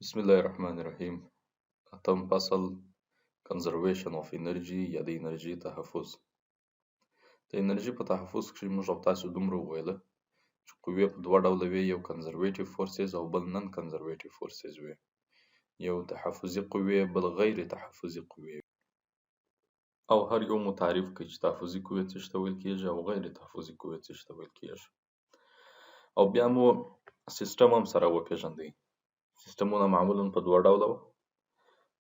بسم الله الرحمن الرحیم. اتم فصل Conservation of Energy یا د انرژي تحفظ. د انرژي په تحفظ کې موږ او تاسو دومره وویله چې قوې په دوه ډوله وي، یو کنزرویټیو فورسز او بل نن کنزرویټیو فورسز وي. یو تحفظي قوې بل غیر تحفظي قوې، او هر یو مو تعریف کوي چې تحفظي قوې څه ته ویل کیږي او غیر تحفظي قوې څه ته ویل کیږي، او بیا مو سیستم هم سره وپیژندئ. سیستمونه معمولا په دوه ډوله وو،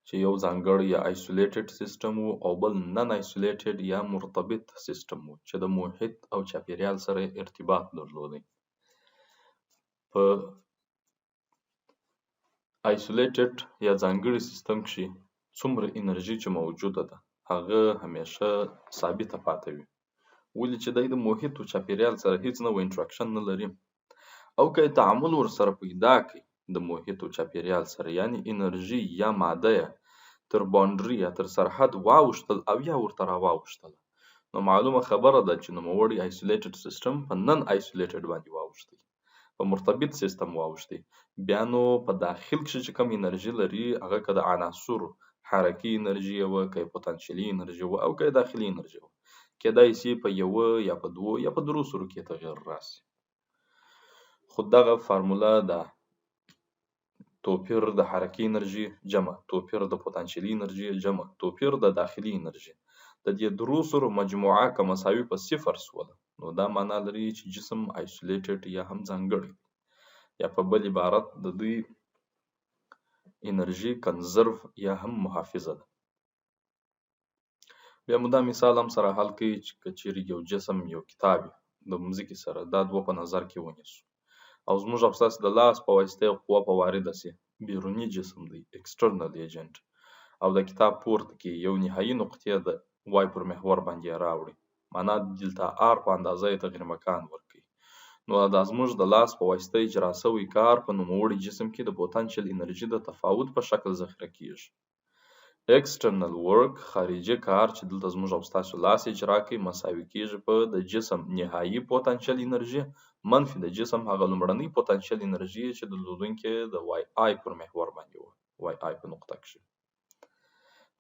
چې یو ځانګړی یا آیسولیټډ سیستم وو او بل نن آیسولیټډ یا مرتبط سیستم وو چې د محیط او چاپیریال سره ارتباط درلودی. په آیسولیټډ یا ځانګړي سیستم کې څومره انرژي چې موجوده ده هغه همیشه ثابته پاتې وي، ولې چې د محیط او چاپیریال سره هیڅ نوع انټراکشن نه لري، او که تعامل ورسره پیدا کړي د محیط او چاپیریال سره، یعنی انرژي یا ماده تر باونډري یا تر سرحد واوښتل او یا ورته راواوښتل، نو معلومه خبره ده چې نوموړی آیسولیټډ سیستم په نن آیسولیټډ باندې واوښتی، په مرتبط سیستم واوښتی. بیا نو په داخل کې چې کوم انرژي لري هغه که د عناصرو حرکي انرژي وه، که پوتنشلي انرژي وه، او که داخلي انرژي وه، کیدای شي په یوه یا په دوو یا په درو سرو کې تغیر راسي. خو دغه فارموله ده توپیر د حرکي انرژي جمع توپیر د پوتنشلي انرژي جمع توپیر د داخلي انرژي د دې درو سرو مجموعه که مساوي په صفر سوله، نو دا معنا لري چې جسم آیسولیټډ یا هم ځانګړی، یا په بل عبارت د دوی انرژي کنزرو یا هم محافظه ده. بیا مو دا مثال هم سره حل کوي چې که چیرې یو جسم یو کتاب د مځکې سره دا دوه په نظر کې ونیسو، او زموږ او ستاسو د لاس په واسطه قوه په وارده سي، بیروني جسم دی ایکسټرنل ایجنټ، او د کتاب پورته کې یو نهایي نقطې د وای پر محور باندې راوړي، معنا دلتا آر په اندازه یې تغیر مکان ورکوي، نو دا زموږ د لاس په واسطه اجرا شوی کار په نوموړي جسم کې د پوتنشل انرژي د تفاوت په شکل ذخیره کیږي. ایکسټرنل ورک خارجي کار چې دلته زموږ او ستاسو لاس اجرا کوي مساوي کیږي په د جسم نهایي پوتنشل انرژي منفي د جسم هغه لومړنۍ پوتنشل انرژي چې د درلودونکې د وای آی پر محور باندې وه، وای آی په نقطه کې.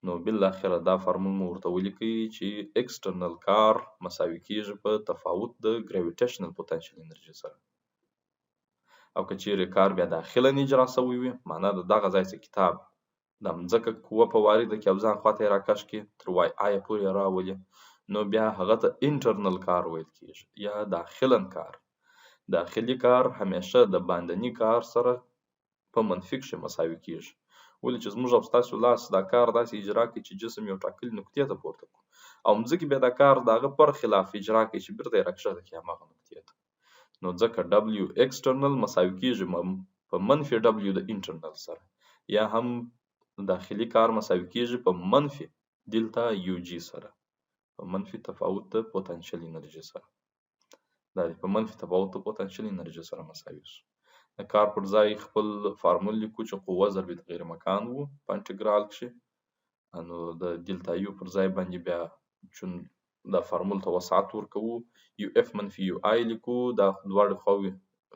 نو بالاخره دا فارمول مو ورته ولیکئ چې ایکسټرنل کار مساوي کیږي په تفاوت د ګریویټیشنل پوتنشل انرژي سره، او که چیرې کار بیا داخلا اجرا شوی وي، معنا د دغه ځای څخه کتاب د مځکه قوه په وارده کې او ځان خواته یې راکش کړي تر وای آی پورې راولي، نو بیا هغه ته انټرنل کار ویل کیږي یا داخلا کار. داخلي کار همیشه د باندني کار سره په منفي کې مساوي کیږي، ولې چې زموږ او ستاسو لاس دا کار داسې اجرا کوي چې جسم یو ټاکلې نقطې ته پورته کړو، او مځکه بیا دا کار د هغه پر خلاف اجرا کوي چې بیرته یې راکښته کړي هماغه نقطې ته، نو ځکه W external مساوي کیږي په منفي W د انټرنل سره، یا هم داخلي کار مساوي کیږي په منفي دلتا یو جی سره، په منفي تفاوت د پوتنشل انرژي سره، دا په منفي تفاوت د پوتنشل انرژي سره مساوي شو. د کار پر ځای خپل فارمول لیکو چې قوه ضرب تغیر مکان وو په انټګرال کې، نو د دلتا یو پر ځای باندې بیا چون دا فارمول ته وسعت ورکوو یو اف منفي یو آی لیکو، دا دواړه خواوې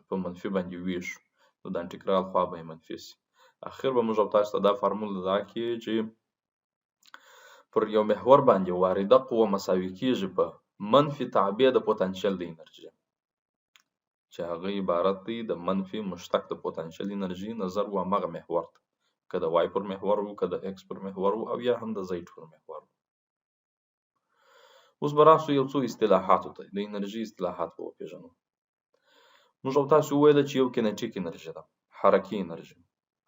په منفي باندې ویشو، نو د انټګرال خوا به منفي سي. اخر به موږ تاسو ته دا فارمول دا کې چې پر یو محور باندې وارده قوه مساوي کیږي په منفي تابع د پوتنشل د انرژي، چې هغه عبارت دی د منفي مشتق د پوتنشل انرژي نظر و هغه محور ته، که د وای پر محور وو، که د ایکس پر محور وو، او یا هم د زید پر محور وو. اوس به راسو یو څو اصطلاحاتو ته، د انرژي اصطلاحات به وپېژنو. موږ او تاسو وویل چې یو کینیټیک انرژي ده، حرکي انرژي.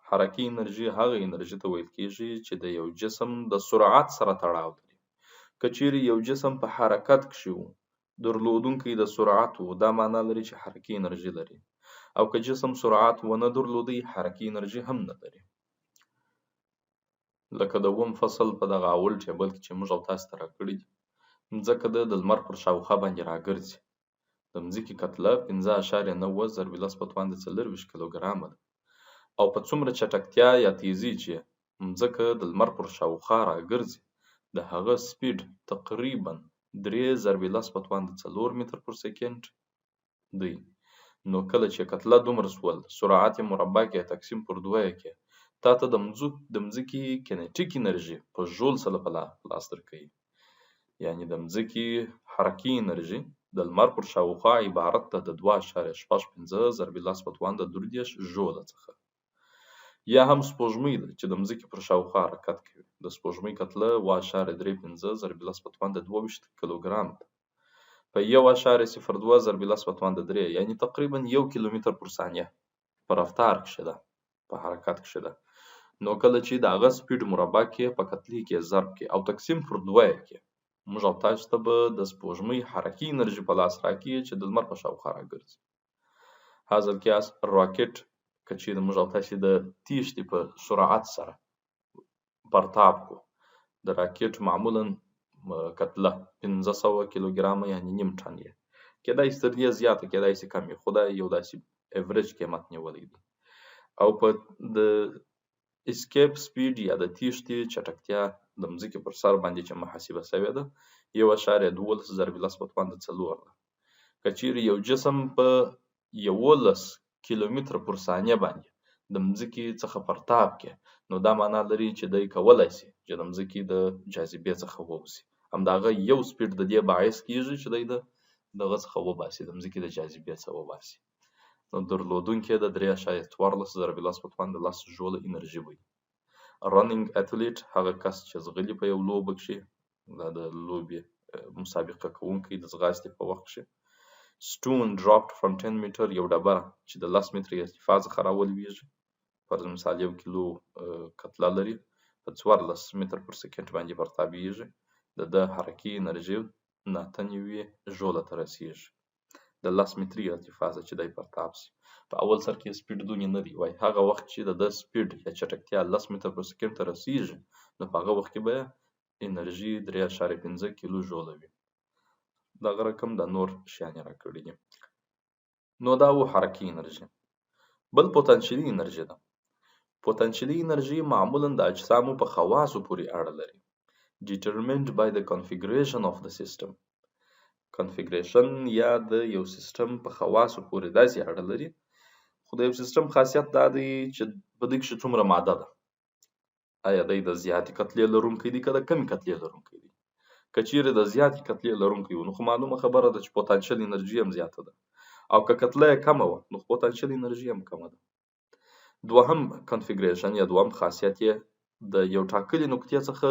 حرکي انرژي هغه انرژي ته ویل کیږي چې د یو جسم د سرعت سره تړاو لري. که چیرې یو جسم په حرکت کې وو، درلودونکی د سرعت وو، دا معنا لري چې حرکي انرژي لري، او که جسم سرعت ونه درلودي حرکي انرژي هم نه لري. لکه د اووم فصل په دغه اول ټیبل کې چې موږ او تاسو ته راکړي دي، مځکه د لمر پر شاوخوا باندې راګرځي، د مځکې کتله 5.9 ضرب 10 کیلوګرامه ده، او په څومره چټکتیا یا تیزی چې مځکه د لمر پر شاوخوا راګرځي د هغه سپیډ تقریبا 3 ضرب 10 متر پر سکند دی. نو کله چې کتله دومره سول سرعت مربع کې تقسیم پر 2 کې تا ته د مځکې کینیټیک انرژي په ژول سره په لاس درکوي. یعنی د مځکې حرکي انرژي د لمر پر شاوخوا عبارت ده د 2.65 ضرب لس په توان د 33 ژوله څخه. یا هم سپوږمۍ ده چې د مځکې پر شاوخوا حرکت کوي. د سپوږمۍ کتله 1.35 ضرب لس په توان د 22 کیلوګرام ده په 1.02 ضرب لس په توان د 3، یعنی تقریبا 1 کیلومتر پر ثانیه په رفتار کښې ده، په حرکت کښې ده. نو کله چې د هغه سپیډ مربع کې په کتلې کې ضرب کې او تقسیم پر 2 کې، موږ او تاسو ته به د سپوږمۍ حرکي انرژي په لاس راکړي چې د لمر په شاوخوا راګرځي. هذا القياس راکټ که چېرې موږ او تاسې د تیښتې په سرعت سره پرتاب کو، د راکټ معمولا کتله 500 کیلوګرامه یعنی نیم ټن یې، کېدای شي تر دې زیاته کېدای شي کم وي، خو دا یو داسې ایوریج قیمت نیولی دی. او په د اسکیپ سپیډ یا د تیښتې چټکتیا د مځکې پر سر باندې چې محاسبه شوې ده 1.12 ضرب لس په توان د 4 ده. که چېرې یو جسم په 11 کیلومتر پر ثانیه باندې د مځکې څخه پرتاب کې، نو دا معنا لري چې دی کولی شي چې د مځکې د جاذبې څخه ووځي. همدغه یو سپیډ د دې باعث کېږي چې دی دغه څخه وباسي، د مځکې د جاذبې څخه وباسي. نو درلودونکی د 3.14 ضرب لس په توان د 10 ژوله انرژي وي. رننګ اتلیټ هغه کس چې ځغلي په یو لوبه کښې، دا د لوبې مسابقه کوونکی د ځغاستې په وخت کښې. stone dropped from 10 meter یو ډبره چې د 10 متره ارتفاع څخه راولویږي، فرض مثال 1 کیلو کتله لري، په 14 متر پر سکند باندې پرتابیږي، د حرکي انرژي 9 ژوله ته رسیږي د 10 متري ارتفاع چې دی پرتاب شي. په اول سر کې سپیډ دونې نه دی، وای هغه وخت چې د سپیډ یا چټکتیا 10 متر پر سکند ته رسیږي، نو په هغه وخت کې به انرژي 3.15 کیلو ژوله وي. دغه رقم د نور شیان راکړي دي. نو دا و حرکي انرژي. بل پوتنشلي انرژي ده. پوتنشلي انرژي معمولا د اجسامو په خواصو پورې اړه لري. determined by the configuration of the system. کنفیګریشن یا د یو سیستم په خواصو پورې داسې اړه لري، خو د یو سیستم خاصیت دا دی چې په دې کښې څومره ماده ده، آیا دی د زیاتې کتلې لرونکی دی که د کمې کتلې لرونکی دی. که چېرې د زیاتې کتلې لرونکی و، نو خو معلومه خبره ده چې پوتنشل انرژي هم زیاته ده، او که کتله یې کمه وه، نو پوتنشل انرژي هم کمه ده. دوهم کنفیګریشن یا دوهم خاصیت یې د یو ټاکلې نقطې څخه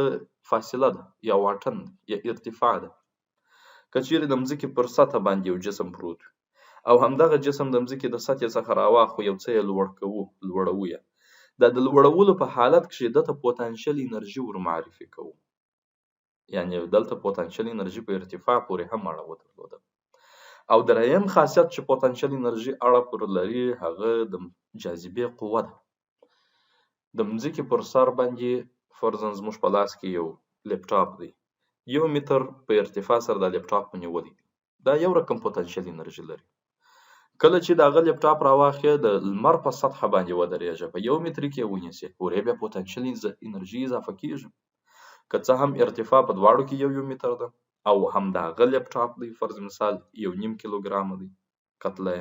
فاصله ده یا واټن یا ارتفاع ده. که چېرې د مځکې پر سطح باندې یو جسم پروت وي او همدغه جسم د مځکې د سطحې څخه راواخوا یو څه یې لوړوو یې، دا د لوړولو په حالت کښې دته پوتنشل انرژي ور معرفي کوو. یعنې دلته پوتنشل انرژي په ارتفاع پورې هم اړه ودرلوده. او دریم خاصیت چې پوتنشل انرژي اړه پر لري، هغه د جاذبې قوه ده. د مځکې پر سر باندې فرضاً زموږ په لاس کې یو لپټاپ دی، 1 متر په ارتفاع سره د لپټاپ نیولی دی، دا یو رقم پوتنشل انرژي لري. کله چې د هغه لپټاپ راواخې د لمر په سطح باندې ودرېږي، په 1 متر کې ونیسي، ورې بیا پوتنشل انرژي اضافه کېږي. که څه هم ارتفاع په دواړو کې 1 متر ده او هم د هغه لپټاپ دی فرض مثال 1.5 کیلوګرام دی کتله،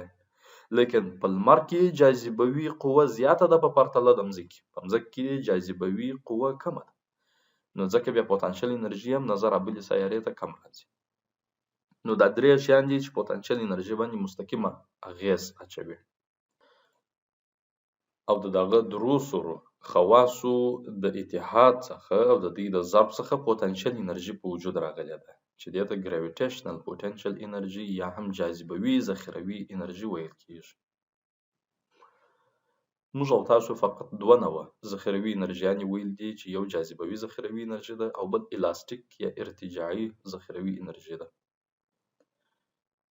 لیکن په لمر کې جاذبوي قوه زیاته ده په پرتله د مځکې، په مځکه کې جاذبوي قوه کمه ده، نو ځکه بیا پوتنشل انرژي هم نظر بلې سیارې ته کم راځي. نو دا درې شیان دي چې پوتنشل انرژي باندې مستقیمه اغیز اچوي. او دغه درو سرو خواصو د اتحاد څخه او د دې د ضرب څخه پوتنشل انرژي په وجود راغلې ده، چې دې ته ګراویټیشنل پوتنشل انرژي یا هم جاذبوي ذخیروي انرژي ویل کېږي. موږ او تاسو فقط 2 نوعه ذخیروي انرژیانې ویل دي، چې یو جاذبوي ذخیروي انرژي ده او بل الاستیک یا ارتجاعي ذخیروي انرژي ده.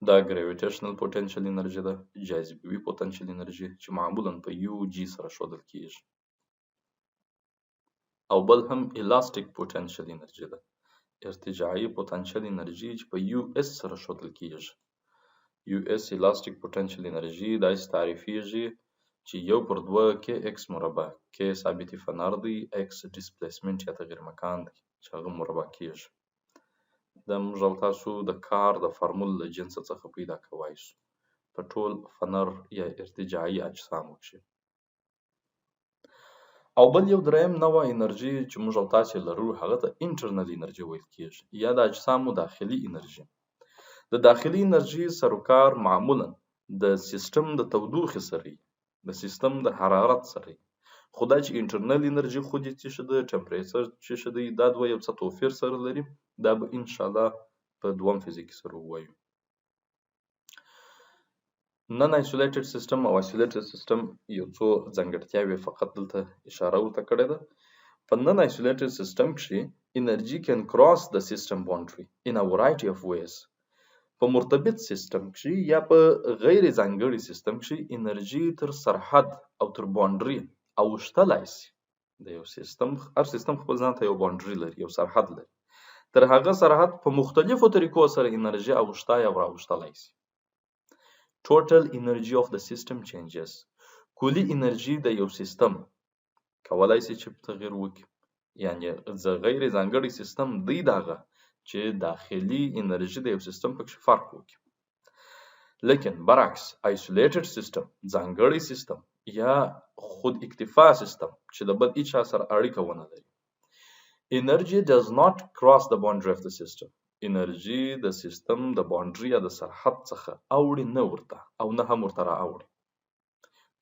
دا ګراویټیشنل پوتنشل انرژي ده، جاذبوي پوتنشل انرژي چې معمولا په یو جی سره ښودل کېږي، او بل هم الاستیک پوتنشل انرژي ده، ارتجاعي پوتنشل انرژي چې په یو اس سره ښودل کېږي. یو اس الاستیک پوتنشل انرژي داسې تعریفېږي چې 1/2 کې ایکس مربع، کې ثابتې فنر دی، ایکس ډسپلیسمنټ یا تغیر مکان دی چې هغه مربع کېږي. دا موږ او تاسو د کار د فارمول له جنس څخه پیدا کوای شو په ټول فنر یا ارتجاعي اجسامو کښې. او بل یو دریم نوع انرژي چې موږ او تاسې لرو هغه ته انټرنل انرژي ویل کېږي یا د اجسامو داخلي انرژي. د داخلي انرژي سروکار معمولا د سیستم د تودوخې سره د سیستم د حرارت سره خو دا چې انټرنل انرژي خو دې څه شي د ټمپریچر څه شي دی دا دوه یو څه توپیر سره لري. دا به ان شاء الله په دوم فزیک سره ووایو. نن آیسولیټډ سیستم او آیسولیټډ سیستم یو څو ځانګړتیاوې فقط دلته اشاره ورته کړې ده. په نن آیسولیټډ سیستم کې انرژي کین کراس د سیستم باونډري ان ا ورايټي اف ویز. په مرتبط سیستم کې یا په غیر ځانګړي سیستم کې انرژي تر سرحد او تر باونډري اوښتلای شي. د یو سیستم هر سیستم خپل ځان ته یو باونډري لري، یو سرحد لري. تر هغه سرحد په مختلفو طریقو سره انرژي اوښتای او راوښتلای شي. Total energy of the system changes. کلی انرژي د یو سیستم کولای شي چې تغیر وکړي. یعنی غیر ځانګړي سیستم دی دغه چې داخلي انرژي د یو سیستم پکې فرق وکړي. لیکن برعکس isolated system ځانګړي سیستم یا خود اکتفا سیستم چې د بل هیڅ سره اړیکه ونه لري. Energy does not cross the boundary of the system. انرژي د سیستم د باونډري یا د سرحد څخه اوړي نه ورته او نه هم ورته راوړي.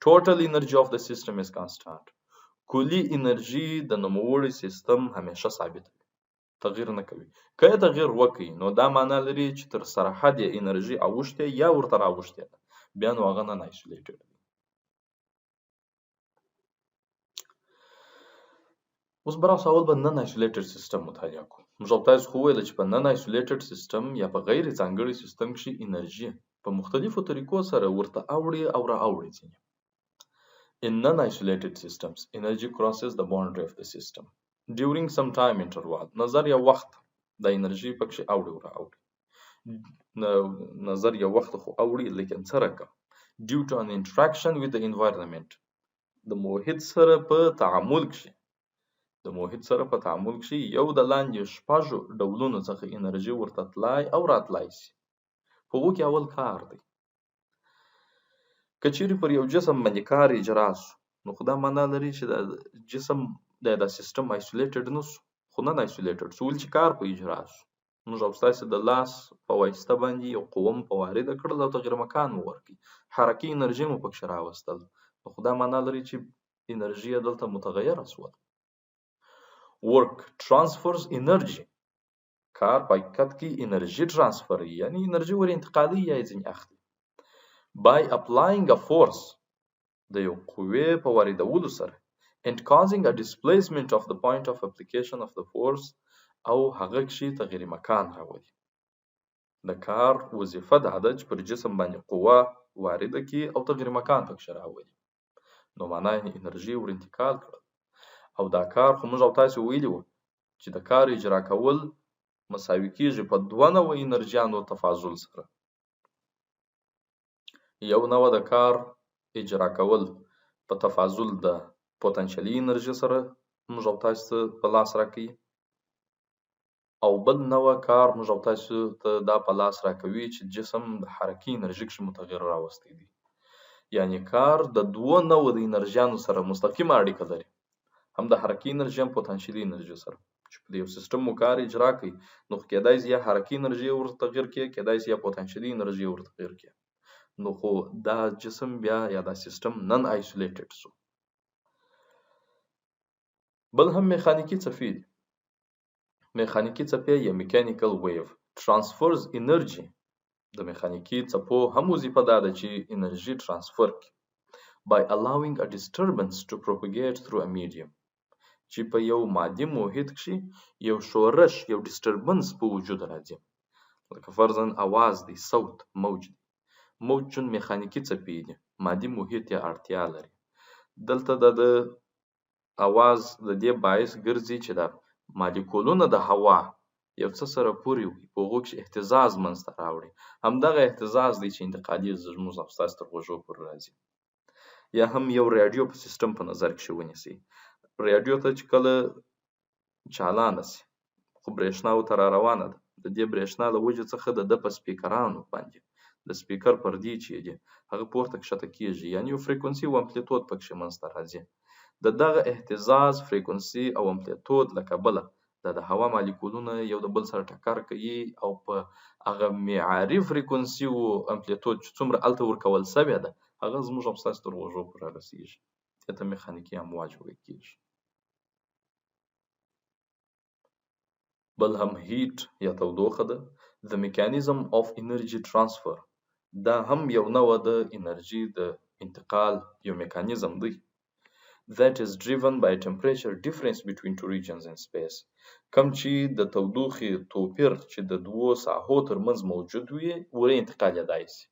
Total energy of the system is constant. کلی انرژي د نوموړي سیستم همیشه ثابت وي، تغیر نه کوي. که تغیر وکړي نو دا معنا لري چې تر سرحد یې انرژي اوښتې یا ورته راوښتې ده، بیا نو هغه نن آیسولیټډ دی. اوس به راسو اول به نن آیسولیټډ سیستم مطالعه کوو. موږ او تاسو خو ویل چې په نن آیسولیټډ سیستم یا په غیر ځانګړي سیستم کې انرژي په مختلفو طریقو سره ورته اوړي او را اوړي ځینې. In non-isolated systems, energy crosses the boundary of the system during some time interval. نظر یا وخت د انرژي پکې اوړي او را اوړي. نظر یا وخت خو اوړي لیکن څه رقم due to an interaction with the environment. د محیط سره په تعامل کې یو د لاندې شپږو ډولونو څخه انرژي ورته تلای او راتلای شي. په هغو کې اول کار دی. که چیرې پر یو جسم باندې کار اجرا شو نو خو دا معنا لري چې د جسم د سیستم آیسولیټډ نه شو، خو نن آیسولیټډ شو. ولې چې کار په اجرا شو، موږ او ستاسې د لاس په واسطه باندې یو قوه مو په وارده کړل او تغیر مکان مو ورکړي، حرکي انرژي مو پکې راوستل، نو خو دا معنا لري چې انرژي دلته متغیره شوه. Work transfers energy. کار په حقیقت کې انرژي ترانسفر یعنی انرژي ور انتقالي یا ځینې اخلي. By applying a force د یو قوې په واردولو سره and causing a displacement of the point of application of the force او هغه کې تغیر مکان راولي. د کار وظیفه دا ده چې پر جسم باندې قوه وارده کړي او تغیر مکان پکې راولي. نو معنا یې انرژي ور انتقال کړل. او دا کار خو موږ او تاسو ویلي وو چې د کار اجرا کول مساوي کېږي په دوه نوع انرژیانو تفاضل سره. یو نوع د کار اجرا کول په تفاضل د پوتنشلي انرژي سره موږ او تاسو په لاس راکوي، او بل نوع کار موږ او تاسو ته دا په لاس راکوي چې جسم د حرکي انرژي کې متغیر راوستی دي. یعنی کار د دوه نوع د انرژیانو سره مستقیمه اړیکه لري، هم د حرکي انرژي هم پوتنشلي انرژي سره. چې په یو سیستم مو کار اجرا کوي نو کېدای شي یا حرکي انرژي ورته تغیر کړي، کېدای شي یا پوتنشلي انرژي ورته تغیر کړي. نو خو دا جسم بیا یا دا سیستم نن آیسولیټډ شو. بل هم میخانیکي څپې دي. میخانیکي څپې یا میکانیکل ویو ترانسفرز انرژي. د میخانیکي څپو هم وظیفه دا ده چې انرژي ترانسفر کړي by allowing a disturbance to propagate through a medium. چې په یو مادي محیط کې یو شورش یو ډیسټربنس په وجود راځي، لکه فرضاً اواز دی، صوت، موج دی. موج چون میخانیکي څپې دي، مادي محیط یې اړتیا لري. دلته د اواز د دې باعث ګرځي چې د مالیکولونه د هوا یو څه سره پورې وي، په هغو کې اهتزاز منځته راوړي. همدغه اهتزاز دی چې انتقالي زموږ او ستاسو تر غوږو پورې راځي. یا هم یو راډیو په سیستم په نظر کې ونیسئ. راډیو ته چې کله چالانه شي خو برېښنا ورته را روانه ده، د دې برېښنا له وجې څخه د ده په سپیکرانو باندې د سپیکر پردې چې دي هغه پورته کښته کیږي، یعنی یو فریکونسي او امپلیتود پکښې منځته راځي. د دغه اهتزاز فریکونسي او امپلیتود له کبله د هوا مالیکولونه یو د بل سره ټکر کوي او په هغه معیاري فریکونسي او امپلیتود چې څومره هلته ورکول سوې ده هغه زموږ او ستاسو تر غوږو پورې رسیږي. دې ته میخانیکي امواج ویل کیږي. بل هم هیټ یا تودوخه ده. The mechanism of energy transfer دا هم یو نوع د انرژي د انتقال یو میکانیزم دی. That is driven by temperature difference between two regions in space. کم چې د تودوخې توپیر چې د دوو ساحو ترمنځ موجود وي ورې انتقالېدای شي.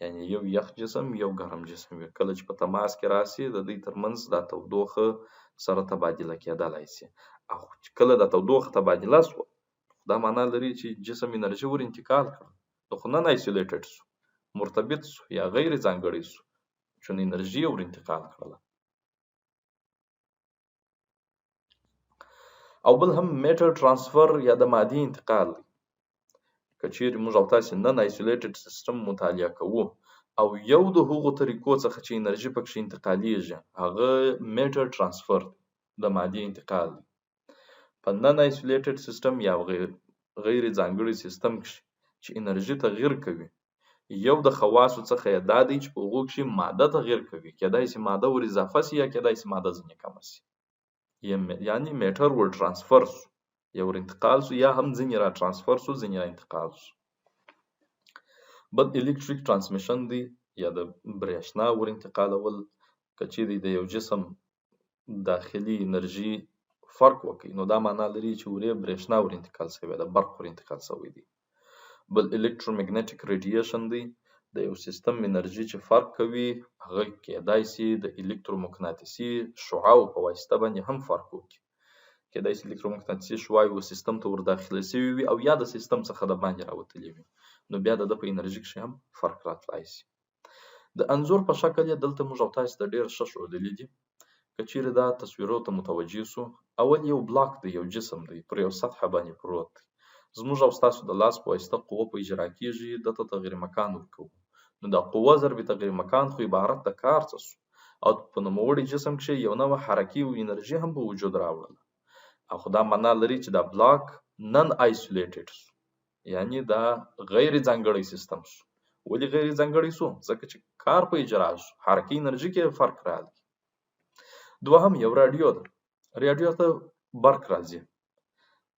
یعنی یو یخ جسم یو ګرم جسم وي کله چې په تماس کې راسي د دوی ترمنځ دا تودوخه سره تبادله کېدلی شي. او چې کله دا تودوخه تبادله شوه دا معنا لري چې جسم انرژي ور انتقال کړه خو نن آیسولیټډ شو، مرتبط شو یا غیر ځانګړی شو چون انرژي ور انتقال کړله. او بل هم میټر ترانسفر یا د مادي انتقال دی. که چیرې موږ او تاسې نن آیسولیټډ سیستم مطالعه کوو او یو د هغو طریقو څخه چې انرژي پکښې انتقالیږي هغه میټر ترانسفر دی، د مادي انتقال دی. په نن آیسولیټډ سیستم یا غیر ځانګړي سیستم کښې چې انرژي تغییر کوي یو د خواصو څخه یې دا دی چې په هغو کښې ماده تغییر کوي، کېدای شي ماده ور اضافه شي یا کېدای شي ماده ځینې کمه شي، یعنی میټر ور ترانسفر شو یا ور انتقال شو یا هم ځینې را ترانسفر شو ځینې را انتقال شو. بل الکتریک ترانسمیشن دی یا د برېښنا ور انتقالول. که چیرې د یو جسم داخلي انرژي فرق وکړي نو دا معنا لري چې ورې برېښنا ور انتقال شوې ده، برق ور انتقال شوی دی. بل الکترومګنیټیک ریډیشن دی، د یو سیستم انرژي چې فرق کوي هغه کېدای شي د الکترومقناطیسي شعاعو په واسطه باندې هم فرق وکړي. کېدای شي الکترومقناطیسي شعاعې و سیستم ته ور داخله شوي وي او یا د سیستم څخه د باندې راوتلي وي نو بیا د ده په انرژي کښې هم فرق راتلی شي. د انځور په شکل یې دلته موږ او تاسې ته ډېر ښه ښودلي دي. که چیرې دا تصویرو ته متوجه سو اول یو بلاک دی، یو جسم دی پر یو سطحه باندې پروت دی. زموږ او ستاسو د لاس په واسطه قوه په اجرا کېږي دته تغیر مکان ورکوو. نو دا قوه ضرب تغیر مکان خو عبارت د کار څه سو او په نوموړي جسم کښې یو نوع حرکي او انرژي هم په وجود راوړله او خو دا معنا لري چې دا بلاک نن آیسولیټډ سو، یعنی دا غیر ځانګړی سیستم سو. ولې غیر ځانګړی سو؟ ځکه چې کار په اجرا سو، حرکي انرژي کې فرق راغلی. دوهم یو راډیو ده. راډیو ته برق راځي،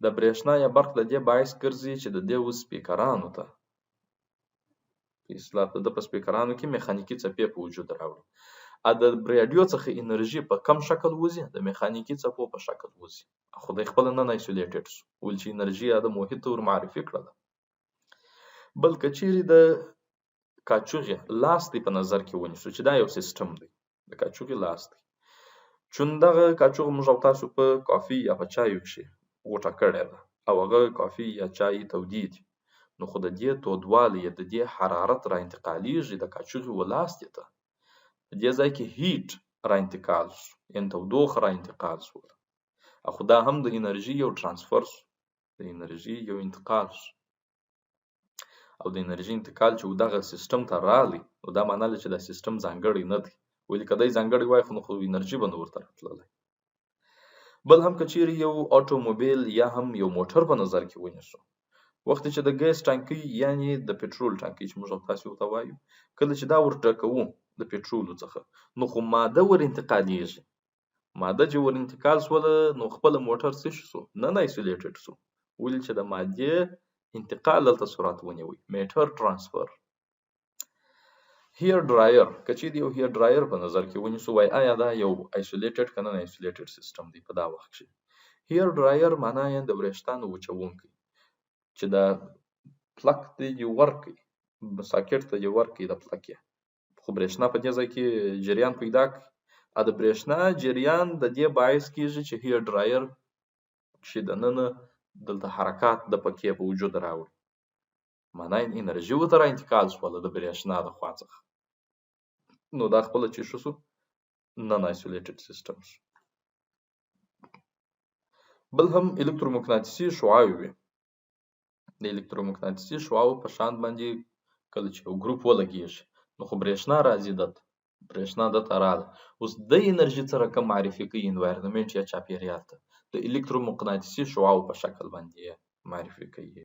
د برېښنا یا برق د دې باعث ګرځي چې د دې اوس سپیکرانو ته په اصطلاح د ده په سپیکرانو کې میخانیکي څپې په وجود راوړي. د راډیو څخه انرژي په کم شکل وځي، د میخانیکي څپو په شکل وځي. خو دی خپله نن آیسولیټډ سو، ولې چې انرژي یا د محیط ته ور معرفي کړله. بل که چیرې د کاچوغې لاستي په نظر کې ونیسو چې دا یو سیستم دی، د کاچوغې لاستي چون دغه کاچوغه موږ او تاسو په کافي یا په چایو کښې غوټه کړې ده او هغه کافي یا چای تودې دي نو خو د دې تودوالی د دې حرارت را انتقالیږي د کاچوغې و لاستي ته. په دې ځای کې هیټ را انتقال شو، یعنې تودوخه را انتقال شو خو دا هم د انرژي یو ترانسفر شو، د انرژي یو انتقال شو. او د انرژي انتقال چې دغه سیستم ته راغلی نو دا معنا لري چې دا سیستم ځانګړی نه دی، ولې که دی ځانګړی وای خو نو خو انرژي به نه ورته راتللی. بل هم که چیرې یو اټوموبیل یا هم یو موټر په نظر کې ونیسو، وخت چې د ګیس ټانکۍ یعنې د پټرول ټانکۍ چې موږ او تاسې ورته وایو کله چې دا ور ډکوو د پټرولو څخه نو خو ماده ور انتقالیږي. ماده چې ور انتقال شوله نو خپله موټر څه شو؟ نن آیسولیټډ شو، ولې چې د مادې انتقال دلته صورت ونیوی، میټر ترانسفر. هیر ډرایر که چیرې یو هیر ډرایر په نظر کې ونیسو وای آیا دا یو آیسولیټډ که نه آیسولیټډ سیستم دی په دا وخت کښې. هیر ډرایر معنا یې د وریښتانو وچوونکی چې دا پلک دی یې ورکوي، ساکټ ته یې ورکوي د پلک یې خو برېښنا په دې ځای کې جریان پیدا کوي. د برېښنا جریان د دې باعث کېږي چې هیر ډرایر کښې دننه دلته حرکات د پکې په وجود راوړي، معنا یې انرژي ورته را انتقال شوله د برېښنا د خوا څخه نو دا خپله چې ښه شو نن آیسولیټډ سیستم شو. بل هم الکترومقناطیسي شعاعې وي. د الکترومقناطیسي شعاعو په شان باندې کله چې یو ګروپ ولګېږي نو خو برېښنا راځي دته، برېښنا دته راغله، اوس د انرژي څه رقم معرفي کوي انوایرنمنټ یا چاپېریال ته، د الکترومقناطیسي شعاعو په شکل باندې یې معرفي کوي.